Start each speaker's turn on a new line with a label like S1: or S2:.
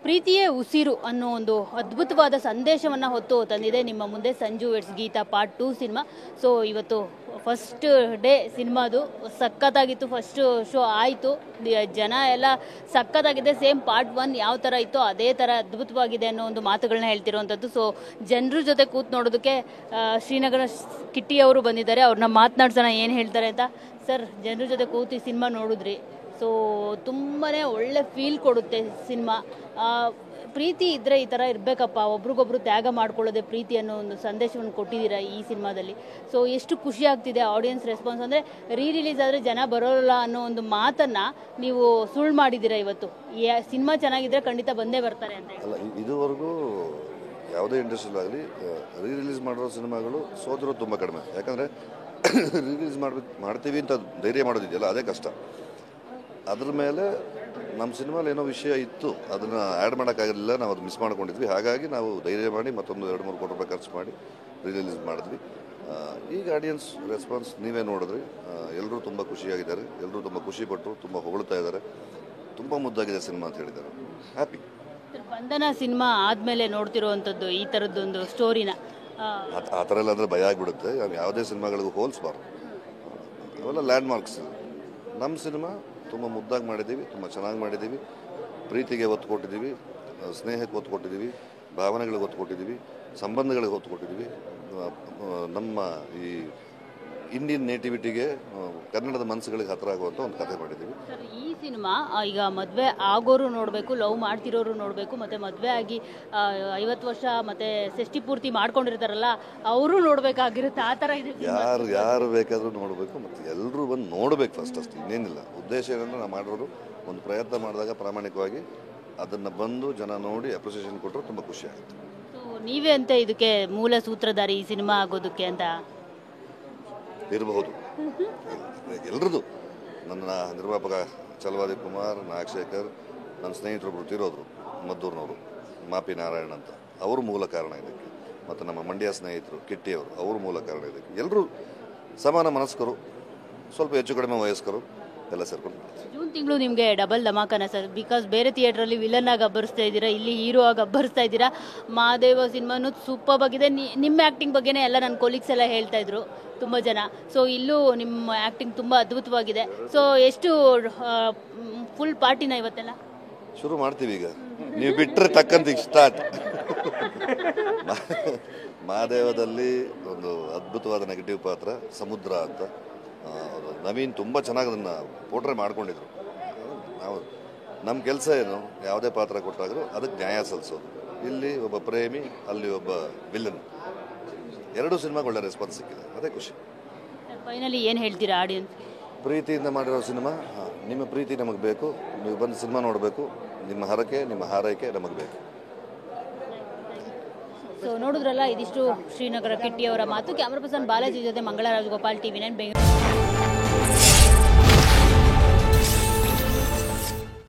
S1: ಪ್ರೀತಿಯೇ ಉಸಿರು ಅನ್ನೋ ಒಂದು ಅದ್ಭುತವಾದ ಸಂದೇಶವನ್ನು ಹೊತ್ತು ತಂದಿದೆ ನಿಮ್ಮ ಮುಂದೆ Sanju weds Geetha part 2 cinema. So ಇವತ್ತು ಫಸ್ಟ್ ಡೇ ಸಿನಿಮಾದು ಸಖತ್ತಾಗಿತ್ತು. ಫಸ್ಟ್ ಶೋ ಆಯಿತು, ಜನ ಎಲ್ಲ ಸಖತ್ತಾಗಿದೆ. ಸೇಮ್ ಪಾರ್ಟ್ 1 ಯಾವ ಥರ ಇತ್ತು ಅದೇ ಥರ ಅದ್ಭುತವಾಗಿದೆ ಅನ್ನೋ ಒಂದು ಮಾತುಗಳನ್ನ ಹೇಳ್ತಿರೋವಂಥದ್ದು. ಸೊ ಜನರ ಜೊತೆ ಕೂತು ನೋಡೋದಕ್ಕೆ ಶ್ರೀನಗರ ಕಿಟ್ಟಿ ಅವರು ಬಂದಿದ್ದಾರೆ. ಅವ್ರನ್ನ ಮಾತನಾಡ್ಸೋಣ ಏನು ಹೇಳ್ತಾರೆ ಅಂತ. ಸರ್, ಜನರ ಜೊತೆ ಕೂತು ಸಿನಿಮಾ ನೋಡಿದ್ರಿ, ಸೊ ತುಂಬಾ ಒಳ್ಳೆ ಫೀಲ್ ಕೊಡುತ್ತೆ ಸಿನಿಮಾ. ಪ್ರೀತಿ ಇದ್ದರೆ ಈ ಥರ ಇರಬೇಕಪ್ಪ, ಒಬ್ರಿಗೊಬ್ರು ತ್ಯಾಗ ಮಾಡ್ಕೊಳ್ಳೋದೆ ಪ್ರೀತಿ ಅನ್ನೋ ಒಂದು ಸಂದೇಶವನ್ನು ಕೊಟ್ಟಿದ್ದೀರಾ ಈ ಸಿನಿಮಾದಲ್ಲಿ. ಸೊ ಎಷ್ಟು ಖುಷಿ ಆಗ್ತಿದೆ ಆಡಿಯನ್ಸ್ ರೆಸ್ಪಾನ್ಸ್. ಅಂದರೆ ರಿಲೀಸ್ ಆದರೆ ಜನ ಬರೋಲ್ಲ ಅನ್ನೋ ಒಂದು ಮಾತನ್ನು ನೀವು ಸುಳ್ಳು ಮಾಡಿದ್ದೀರಾ ಇವತ್ತು. ಸಿನಿಮಾ ಚೆನ್ನಾಗಿದ್ದರೆ ಖಂಡಿತ ಬಂದೇ ಬರ್ತಾರೆ ಅಂತ.
S2: ಅಲ್ಲ, ಇದುವರೆಗೂ ಯಾವುದೇ ಇಂಡಸ್ಟ್ರಿಯಲ್ಲಾಗಲಿ ರಿಲೀಸ್ ಮಾಡಿರೋ ಸಿನಿಮಾಗಳು ಸೋತಿರೋದು ತುಂಬ ಕಡಿಮೆ. ಯಾಕಂದರೆ ರಿಲೀಸ್ ಮಾಡ್ತೀವಿ ಅಂತ ಧೈರ್ಯ ಮಾಡೋದಿದೆಯಲ್ಲ, ಅದೇ ಕಷ್ಟ. ಅದ್ರ ಮೇಲೆ ನಮ್ಮ ಸಿನಿಮಾಲಿ ಏನೋ ವಿಷಯ ಇತ್ತು, ಅದನ್ನು ಆ್ಯಡ್ ಮಾಡೋಕ್ಕಾಗಲಿಲ್ಲ, ನಾವು ಅದು ಮಿಸ್ ಮಾಡ್ಕೊಂಡಿದ್ವಿ. ಹಾಗಾಗಿ ನಾವು ಧೈರ್ಯ ಮಾಡಿ ಮತ್ತೊಂದು 2-3 ಕೋಟಿ ರೂಪಾಯಿ ಖರ್ಚು ಮಾಡಿ ರಿಲೀಸ್ ಮಾಡಿದ್ವಿ. ಈಗ ಆಡಿಯನ್ಸ್ ರೆಸ್ಪಾನ್ಸ್ ನೀವೇ ನೋಡಿದ್ರಿ. ಎಲ್ಲರೂ ತುಂಬ ಖುಷಿಯಾಗಿದ್ದಾರೆ, ಎಲ್ಲರೂ ತುಂಬ ಖುಷಿಪಟ್ಟರು, ತುಂಬ ಹೊಗಳ್ತಾ ಇದ್ದಾರೆ, ತುಂಬ ಮುದ್ದಾಗಿದೆ ಸಿನಿಮಾ ಅಂತ ಹೇಳಿದ್ದಾರೆ. ಹ್ಯಾಪಿ.
S1: ಬಂಧನ ಸಿನಿಮಾ ಆದಮೇಲೆ ನೋಡ್ತಿರೋವಂಥದ್ದು ಈ ಥರದ್ದೊಂದು ಸ್ಟೋರಿನ
S2: ಆ ಥರ ಎಲ್ಲ ಅಂದರೆ ಭಯ ಆಗಿಬಿಡುತ್ತೆ. ನಾವು ಯಾವುದೇ ಸಿನಿಮಾಗಳಿಗೂ ಹೋಲಿಸ್ಬಾರ್ದು, ಅವೆಲ್ಲ ಲ್ಯಾಂಡ್ ಮಾರ್ಕ್ಸ್. ನಮ್ಮ ಸಿನಿಮಾ ತುಂಬ ಮುದ್ದಾಗಿ ಮಾಡಿದ್ದೀವಿ, ತುಂಬ ಚೆನ್ನಾಗಿ ಮಾಡಿದ್ದೀವಿ. ಪ್ರೀತಿಗೆ ಒತ್ತು ಕೊಟ್ಟಿದ್ದೀವಿ, ಸ್ನೇಹಕ್ಕೆ ಒತ್ತು ಕೊಟ್ಟಿದ್ದೀವಿ, ಭಾವನೆಗಳಿಗೆ ಒತ್ತು ಕೊಟ್ಟಿದ್ದೀವಿ, ಸಂಬಂಧಗಳಿಗೆ ಒತ್ತು ಕೊಟ್ಟಿದ್ದೀವಿ. ನಮ್ಮ ಈ ಇಂಡಿಯನ್ ನೇಟಿವಿಟಿಗೆ, ಕನ್ನಡದ ಮನಸ್ಸುಗಳಿಗೆ ಹತ್ತಿರ ಆಗುವಂಥ ಒಂದು ಕಥೆ ಮಾಡಿದ್ದೀವಿ.
S1: ಸರ್, ಈ ಸಿನಿಮಾ ಈಗ ಮದುವೆ ಆಗೋರು ನೋಡಬೇಕು, ಲವ್ ಮಾಡ್ತಿರೋರು ನೋಡಬೇಕು, ಮತ್ತು ಮದುವೆ ಆಗಿ 50 ವರ್ಷ ಮತ್ತು ಷಷ್ಠಿ ಪೂರ್ತಿ ಮಾಡ್ಕೊಂಡಿರ್ತಾರಲ್ಲ ಅವರು ನೋಡಬೇಕಾಗಿರುತ್ತೆ. ಆ ಥರ ಇದೆ.
S2: ಯಾರು ಬೇಕಾದರೂ ನೋಡಬೇಕು, ಮತ್ತು ಎಲ್ಲರೂ ಬಂದು ನೋಡಬೇಕು ಫಸ್ಟ್, ಅಷ್ಟು ಇನ್ನೇನಿಲ್ಲ. ಉದ್ದೇಶ ಏನಂದರೆ ನಾವು ಮಾಡಿರೋರು ಒಂದು ಪ್ರಯತ್ನ ಮಾಡಿದಾಗ ಪ್ರಾಮಾಣಿಕವಾಗಿ ಅದನ್ನು ಬಂದು ಜನ ನೋಡಿ ಅಪ್ರಿಸಿಯೇಷನ್ ಕೊಟ್ಟರು ತುಂಬ ಖುಷಿ ಆಗುತ್ತೆ.
S1: ಸೊ ನೀವೇ ಅಂತ ಇದಕ್ಕೆ ಮೂಲ ಸೂತ್ರಧಾರಿ ಈ ಸಿನಿಮಾ ಆಗೋದಕ್ಕೆ ಅಂತ
S2: ಇರಬಹುದು. ಎಲ್ರದ್ದು, ನನ್ನ ನಿರ್ಮಾಪಕ ಛಲವಾದಿ ಕುಮಾರ್, ನಾಗಶೇಖರ್, ನನ್ನ ಸ್ನೇಹಿತರೊಬ್ಬರು ತಿರೋದ್ರು ಮದ್ದೂರಿನವರು, ಮಾಪಿ ನಾರಾಯಣ್ ಅಂತ, ಅವರು ಮೂಲ ಕಾರಣ ಇದಕ್ಕೆ. ಮತ್ತು ನಮ್ಮ ಮಂಡ್ಯ ಸ್ನೇಹಿತರು ಕಿಟ್ಟಿಯವರು, ಅವರು ಮೂಲ ಕಾರಣ ಇದಕ್ಕೆ. ಎಲ್ಲರೂ ಸಮಾನ ಮನಸ್ಕರು, ಸ್ವಲ್ಪ ಹೆಚ್ಚು ಕಡಿಮೆ ವಯಸ್ಕರು ಎಲ್ಲ ಸೇರ್ಕೊಂಡು.
S1: ಜೂನ್ ತಿಂಗಳು ನಿಮಗೆ ಡಬಲ್ ಧಮಾಕನ ಸರ್. ಬಿಕಾಸ್ ಬೇರೆ ಥಿಯೇಟ್ರಲ್ಲಿ ವಿಲನ್ ಆಗಿ ಅಬ್ಬರಿಸ್ತಾ ಇದ್ದೀರಾ, ಇಲ್ಲಿ ಹೀರೋ ಆಗಿ ಅಬ್ಬರಿಸ್ತಾ ಇದ್ದೀರಾ. ಮಹಾದೇವ ಸಿನಿಮಾನು ಸೂಪರ್ ಆಗಿದೆ. ನಿಮ್ಮ ಆ್ಯಕ್ಟಿಂಗ್ ಬಗ್ಗೆನೇ ಎಲ್ಲ ನನ್ನ ಕೊಲೀಗ್ಸ್ ಎಲ್ಲ ಹೇಳ್ತಾ ಇದ್ರು ತುಂಬ ಜನ. ಸೊ ಇಲ್ಲೂ ನಿಮ್ಮ ಆ್ಯಕ್ಟಿಂಗ್ ತುಂಬ ಅದ್ಭುತವಾಗಿದೆ. ಸೊ ಎಷ್ಟು ಫುಲ್ ಪಾರ್ಟಿನ ಇವತ್ತೆಲ್ಲ
S2: ಶುರು ಮಾಡ್ತೀವಿ ಈಗ, ನೀವು ಬಿಟ್ಟರೆ ತಕ್ಕಂತ ಈಗ ಸ್ಟಾರ್ಟ್. ಮಹಾದೇವದಲ್ಲಿ ಒಂದು ಅದ್ಭುತವಾದ ನೆಗೆಟಿವ್ ಪಾತ್ರ ಸಮುದ್ರ ಅಂತ, ನವೀನ್ ತುಂಬ ಚೆನ್ನಾಗಿ ಅದನ್ನು ಪೋಟ್ರೆ ಮಾಡ್ಕೊಂಡಿದ್ರು. ನಾವು ನಮ್ಮ ಕೆಲಸ ಏನು, ಯಾವುದೇ ಪಾತ್ರ ಕೊಟ್ಟಾದರೂ ಅದಕ್ಕೆ ನ್ಯಾಯ ಸಲ್ಲಿಸೋದು. ಇಲ್ಲಿ ಒಬ್ಬ ಪ್ರೇಮಿ, ಅಲ್ಲಿ ಒಬ್ಬ ವಿಲನ್. ಎರಡೂ ಸಿನಿಮಾಗೆ ಒಳ್ಳೆ ರೆಸ್ಪಾನ್ಸ್ ಸಿಕ್ಕಿದೆ, ಅದೇ ಖುಷಿ.
S1: ಫೈನಲಿ ಏನು ಹೇಳ್ತೀರಾ ಆಡಿಯನ್ಸ್?
S2: ಪ್ರೀತಿಯಿಂದ ಮಾಡಿರೋ ಸಿನಿಮಾ, ನಿಮ್ಮ ಪ್ರೀತಿ ನಮಗೆ ಬೇಕು, ನೀವು ಬಂದು ಸಿನಿಮಾ ನೋಡಬೇಕು, ನಿಮ್ಮ ಹರಕೆ, ನಿಮ್ಮ ಹಾರೈಕೆ ನಮಗೆ ಬೇಕು.
S1: ಸೊ ನೋಡಿದ್ರಲ್ಲ, ಇದಿಷ್ಟು ಶ್ರೀನಗರ ಕಿಟ್ಟಿಯವರ ಮಾತು. ಕ್ಯಾಮ್ರಾ ಪರ್ಸನ್ ಬಾಲಾಜಿ ಜೊತೆ ಮಂಗಳರಾಜ್ ಗೋಪಾಲ್, TV9 ಬೆಂಗಳೂರು.